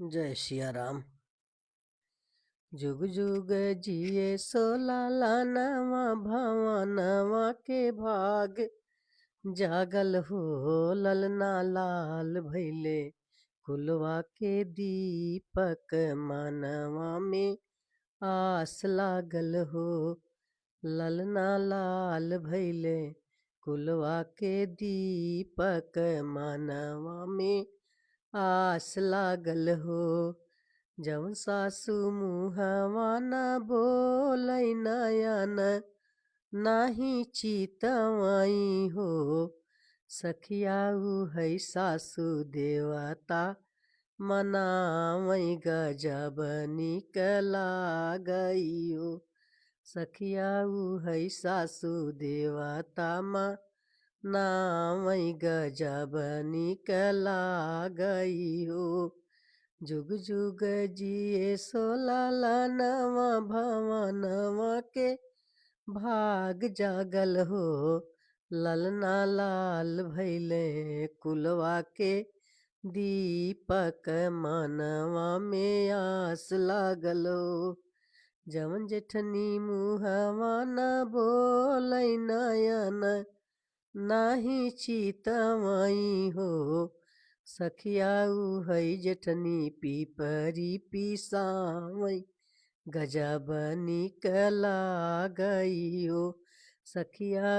जय सिया राम। जुग जुग जिए सो लाला नवा भवनवा के भाग, जागल हो ललना लाल भैले कुलवा के दीपक, मानवा में आस लागल हो। ललना लाल भैले कुलवा के दीपक, मानवा में आस लागल हो। जवन सासु मुहवा न बोलै नयन, नाही चितवाई हो। सखिया है सासु देवता मनावई, गजब निक लागई हो। सखिया है सासु देवता मनावई, गजब निक लागई हो। जुग जुग जिए सो लाला नवा भवनवा के भाग, जागल हो ललना लाल भैले कुलवा के दीपक, मानवा में आस लागल हो। जवन जेठनी मुहवा न बोलै नयन, नाही चितवाई हो। सखिया है जेठनी पीपरी पिसावई, गजब निक लागई हो। सखिया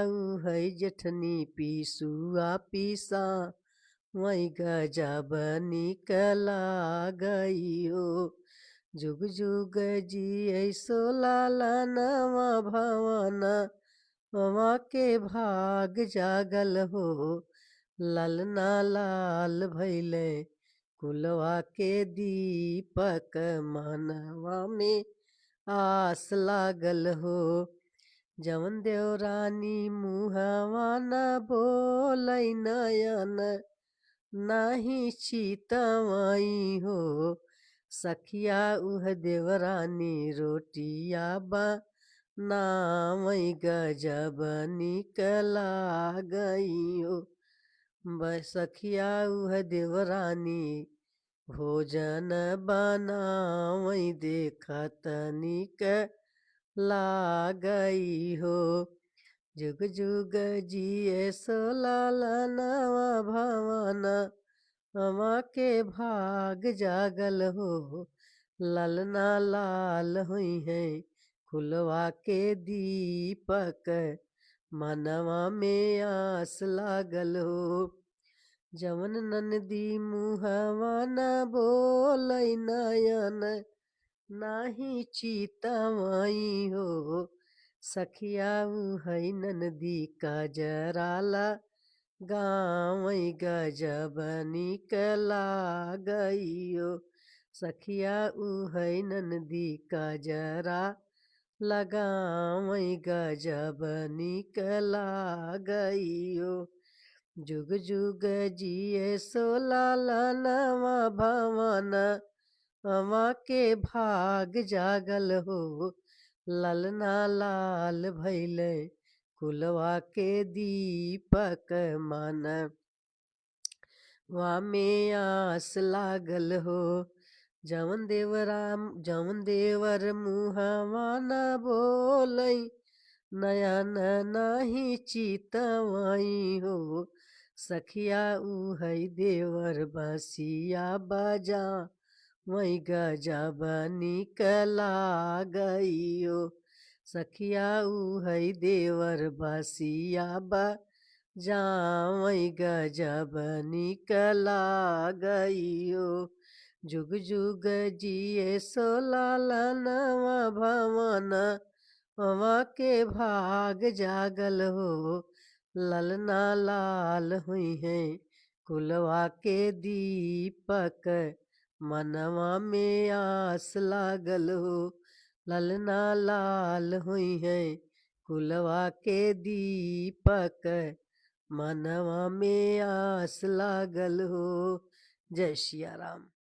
है जेठनी पिसुआ पिसावई, गजब निक लागई हो। जुग जुग जिए सो लाला नवा भवन वा के भाग, जागल हो ललना लाल भैले कुलवा के दीपक, मानवा में आस लागल हो। जवन देवरानी मुहवा न बोलै नयन, नाही चितवाई हो। सखिया उह देवरानी रोटिया बनावई, गजब निक लागई हो। सखिया उह देवरानी भोजन बनावई, देखत निक लागई हो। जुग जुग जिए सो लाला नवा भवन वा के भाग, जागल हो ललना लाल हुई है कुलवा के दीपक, मनवा में आस लागल हो। जवन ननदी मुहवा न बोलै नयन, नाही चितवाई हो। सखिया है ननदी कजराला गावई, गजब निक लागई हो। सखिया है ननदी कजरा लगावई, गजब निक लागई हो। जुग जुग जिए सो लाला नवा भवन वा के भाग, जागल हो ललना लाल भैले कुलवा के दीपक, मानवा में आस लागल हो। जवन देवर मुहवा न बोलै नयन, नाही चितवाई हो। सखिया है देवर बसिया बजा वही, गजब निक लागई हो। सखिया है देवर बसिया बजा वही, गजब निक लागई हो। जुग जुग जिए सो लाला नवा भवन वा के भाग, जागल हो ललना लाल हुई है कुलवा के दीपक, मनवा में आस लागल हो। ललना लाल हुई है कुलवा के दीपक, मनवा में आस लागल हो। जय सिया राम।